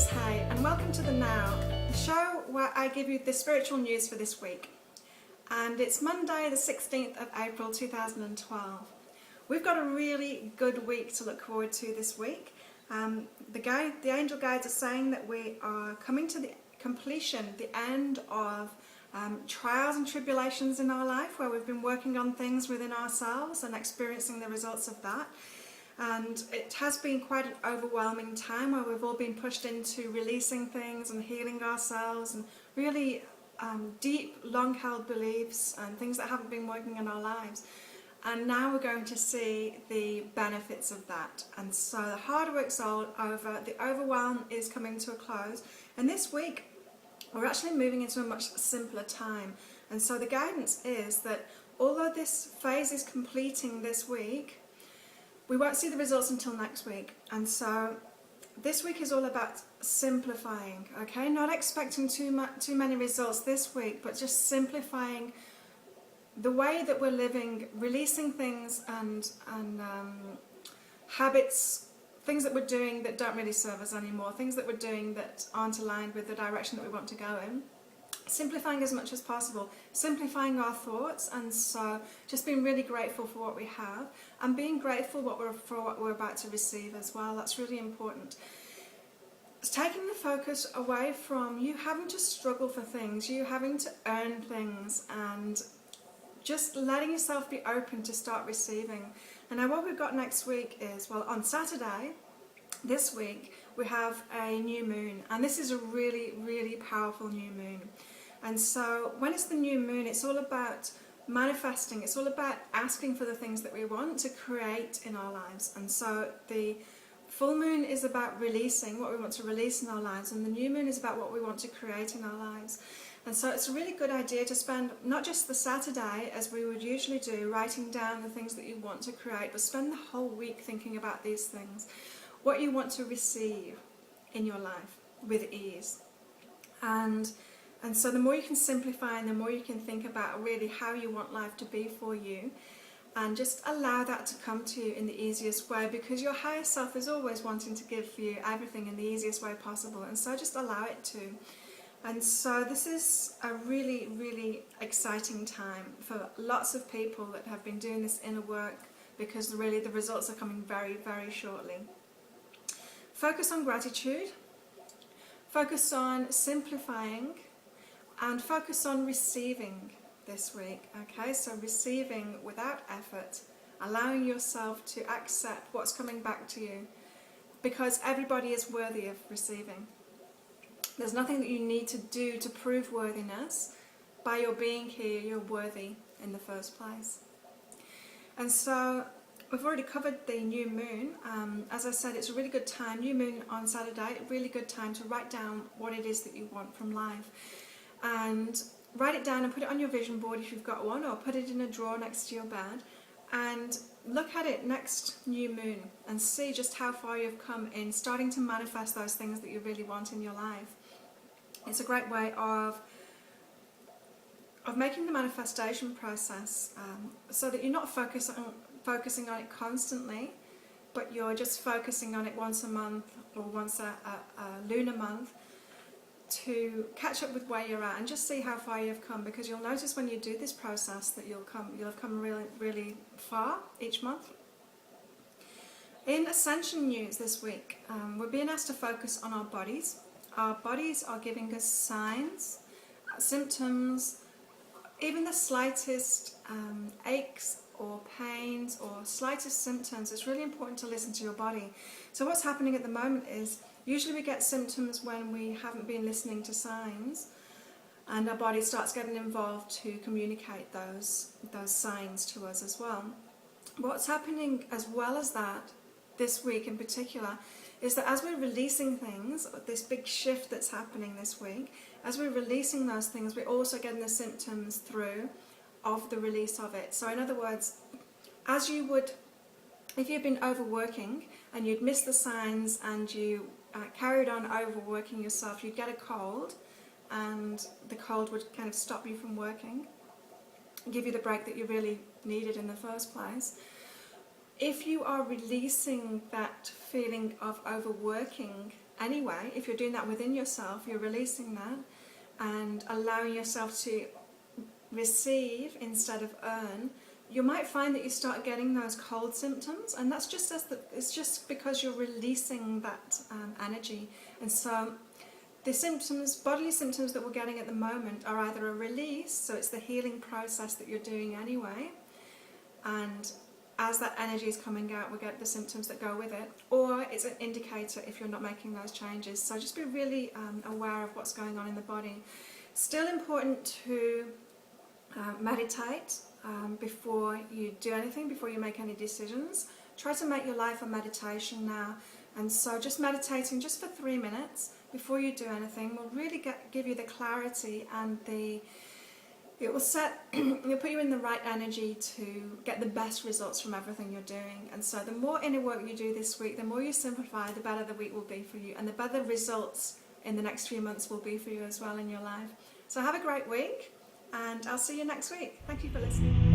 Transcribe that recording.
Louise Hay, and welcome to The Now, the show where I give you the spiritual news for this week. And it's Monday the 16th of April 2012. We've got a really good week to look forward to this week. The angel guides are saying that we are coming to the completion, the end of trials and tribulations in our life, where we've been working on things within ourselves and experiencing the results of that. And it has been quite an overwhelming time where we've all been pushed into releasing things and healing ourselves and really deep, long-held beliefs and things that haven't been working in our lives. And now we're going to see the benefits of that. And so the hard work's all over, the overwhelm is coming to a close. And this week, we're actually moving into a much simpler time. And so the guidance is that although this phase is completing this week, we won't see the results until next week. And so this week is all about simplifying, okay? Not expecting too many results this week, but just simplifying the way that we're living, releasing things and habits, things that we're doing that don't really serve us anymore, things that we're doing that aren't aligned with the direction that we want to go in. Simplifying as much as possible, simplifying our thoughts, and so just being really grateful for what we have and being grateful for what we're about to receive as well. That's really important. It's taking the focus away from you having to struggle for things, you having to earn things, and just letting yourself be open to start receiving. And now what we've got next week is, well, on Saturday this week we have a new moon, and this is a really, really powerful new moon. And so when it's the new moon, it's all about manifesting, it's all about asking for the things that we want to create in our lives. And so the full moon is about releasing what we want to release in our lives, and the new moon is about what we want to create in our lives. And so it's a really good idea to spend not just the Saturday, as we would usually do, writing down the things that you want to create, but spend the whole week thinking about these things, what you want to receive in your life with ease. And so the more you can simplify and the more you can think about really how you want life to be for you, and just allow that to come to you in the easiest way, because your higher self is always wanting to give you everything in the easiest way possible, and so just allow it to. And so this is a really, really exciting time for lots of people that have been doing this inner work, because really the results are coming very, very shortly. Focus on gratitude, focus on simplifying, and focus on receiving this week, okay? So receiving without effort, allowing yourself to accept what's coming back to you, because everybody is worthy of receiving. There's nothing that you need to do to prove worthiness. By your being here, you're worthy in the first place. And so we've already covered the new moon. As I said, it's a really good time, new moon on Saturday, a really good time to write down what it is that you want from life. And write it down and put it on your vision board if you've got one, or put it in a drawer next to your bed, and look at it next new moon and see just how far you've come in starting to manifest those things that you really want in your life. It's a great way of making the manifestation process so that you're not focusing on it constantly, but you're just focusing on it once a month or once a lunar month, to catch up with where you're at and just see how far you've come, because you'll notice when you do this process that you'll have come really, really far each month. In Ascension news this week, we're being asked to focus on our bodies. Our bodies are giving us signs, symptoms, even the slightest aches or pains or slightest symptoms. It's really important to listen to your body. So what's happening at the moment is, usually we get symptoms when we haven't been listening to signs, and our body starts getting involved to communicate those signs to us as well. What's happening as well as that this week in particular is that as we're releasing things, this big shift that's happening this week, as we're releasing those things, we're also getting the symptoms through of the release of it. So in other words, as you would, if you've been overworking and you'd missed the signs and you carried on overworking yourself, you'd get a cold, and the cold would kind of stop you from working, give you the break that you really needed in the first place. If you are releasing that feeling of overworking anyway, if you're doing that within yourself, you're releasing that and allowing yourself to receive instead of earn, you might find that you start getting those cold symptoms, and that's just it's just because you're releasing that energy. And so the symptoms, bodily symptoms that we're getting at the moment are either a release, so it's the healing process that you're doing anyway, and as that energy is coming out, we get the symptoms that go with it, or it's an indicator if you're not making those changes. So just be really aware of what's going on in the body. Still important to meditate before you do anything, before you make any decisions. Try to make your life a meditation now, and so just meditating just for 3 minutes before you do anything will really give you the clarity, and it will it'll put you in the right energy to get the best results from everything you're doing. And so the more inner work you do this week, the more you simplify, the better the week will be for you, and the better results in the next few months will be for you as well in your life. So have a great week, and I'll see you next week. Thank you for listening.